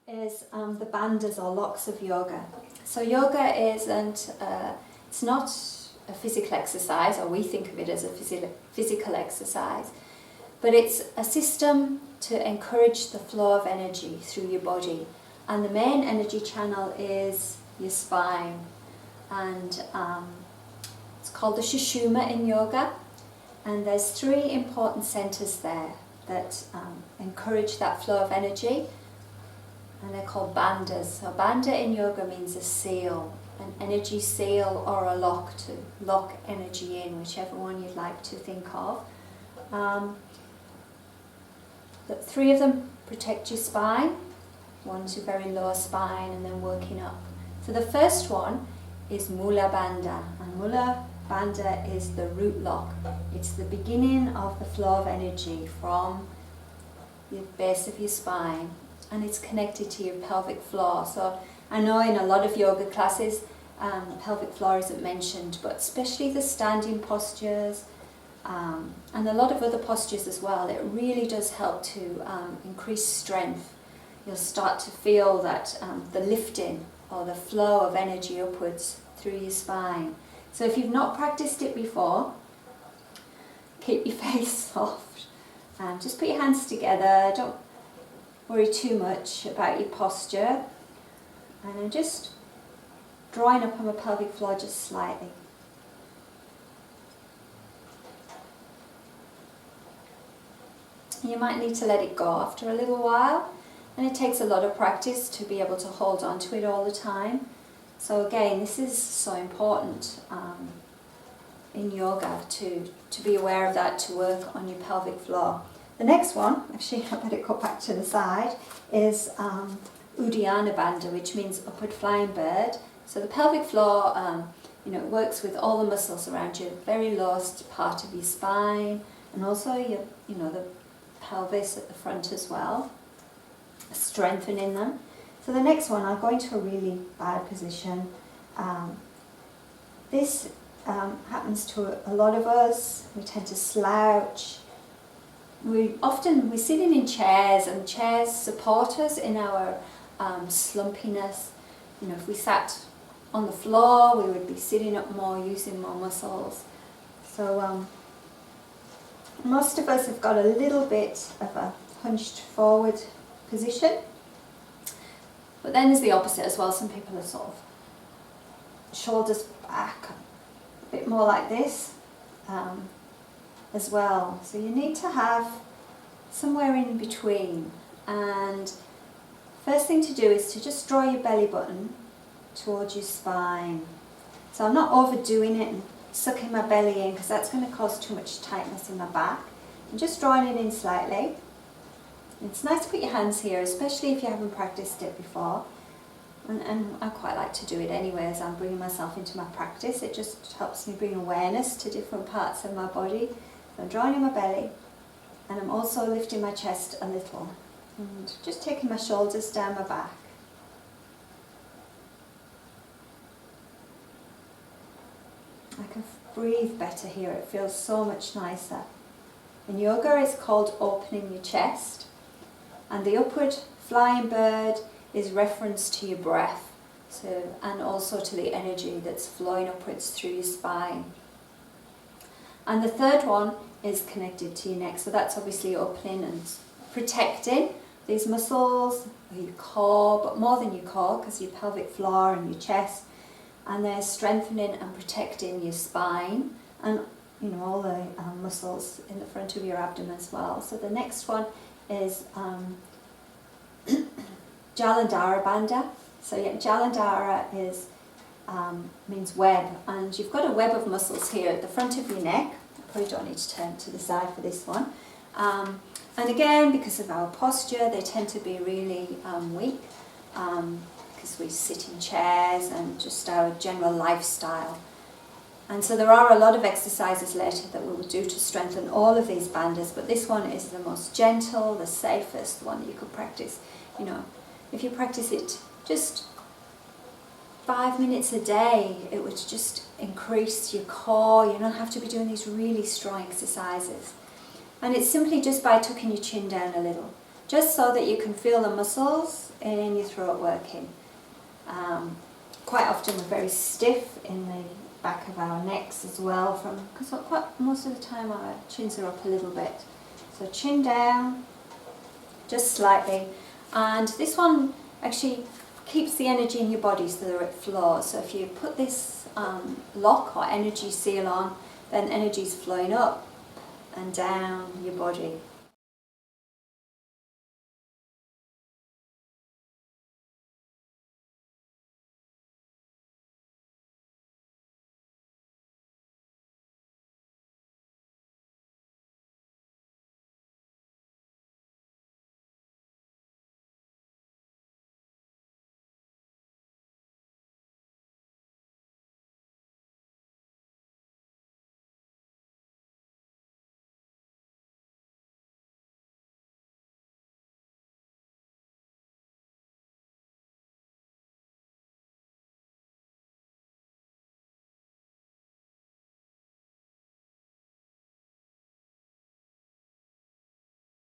is the bandhas or locks of yoga. So yoga isn't, it's not a physical exercise, or we think of it as a physical exercise, but it's a system to encourage the flow of energy through your body. And the main energy channel is your spine. And it's called the Sushumna in yoga. And there's 3 important centers there that encourage that flow of energy. And they're called bandhas. So bandha in yoga means a seal, an energy seal or a lock, to lock energy in, whichever one you'd like to think of. The 3 of them protect your spine. One's your very lower spine and then working up. So the first one is Mula Bandha. And Mula Bandha is the root lock. It's the beginning of the flow of energy from the base of your spine, and it's connected to your pelvic floor. So I know in a lot of yoga classes pelvic floor isn't mentioned, but especially the standing postures and a lot of other postures as well, it really does help to increase strength. You'll start to feel that the lifting or the flow of energy upwards through your spine. So if you've not practiced it before, keep your face soft. Just put your hands together, don't worry too much about your posture. And I'm just drawing up on the pelvic floor just slightly. You might need to let it go after a little while, and it takes a lot of practice to be able to hold on to it all the time. So again, this is so important in yoga to be aware of that, to work on your pelvic floor. The next one, actually I better go back to the side, is Uddiyana Bandha, which means upward flying bird. So the pelvic floor, it works with all the muscles around your very lowest part of your spine, and also your, the pelvis at the front as well, strengthening them. So the next one, I'll go into a really bad position. This happens to a lot of us. We tend to slouch. We're sitting in chairs, and chairs support us in our slumpiness. If we sat on the floor, we would be sitting up more, using more muscles. So most of us have got a little bit of a hunched forward position. But then there's the opposite as well. Some people are sort of shoulders back, a bit more like this as well. So you need to have somewhere in between. And first thing to do is to just draw your belly button towards your spine. So I'm not overdoing it and sucking my belly in, because that's going to cause too much tightness in my back. I'm just drawing it in slightly. It's nice to put your hands here, especially if you haven't practiced it before. And I quite like to do it anyway as I'm bringing myself into my practice. It just helps me bring awareness to different parts of my body. So I'm drawing in my belly, and I'm also lifting my chest a little. And just taking my shoulders down my back. I can breathe better here. It feels so much nicer. In yoga, it's called opening your chest. And the upward flying bird is reference to your breath, and also to the energy that's flowing upwards through your spine. And the third one is connected to your neck. So that's obviously opening and protecting these muscles, your core, but more than your core, because your pelvic floor and your chest. And they're strengthening and protecting your spine and all the muscles in the front of your abdomen as well. So the next one is Jalandhara Bandha. So yeah, Jalandhara means web, and you've got a web of muscles here at the front of your neck. I probably don't need to turn to the side for this one. And again, because of our posture, they tend to be really weak, because we sit in chairs and just our general lifestyle. And so there are a lot of exercises later that we will do to strengthen all of these bandhas, but this one is the most gentle, the safest, the one that you could practice. If you practice it just 5 minutes a day, it would just increase your core. You don't have to be doing these really strong exercises. And it's simply just by tucking your chin down a little. just so that you can feel the muscles in your throat working. Quite often we're very stiff in the back of our necks as well, because most of the time our chins are up a little bit. So chin down, just slightly, and this one actually keeps the energy in your body so that it flows. So if you put this lock or energy seal on, then energy is flowing up and down your body.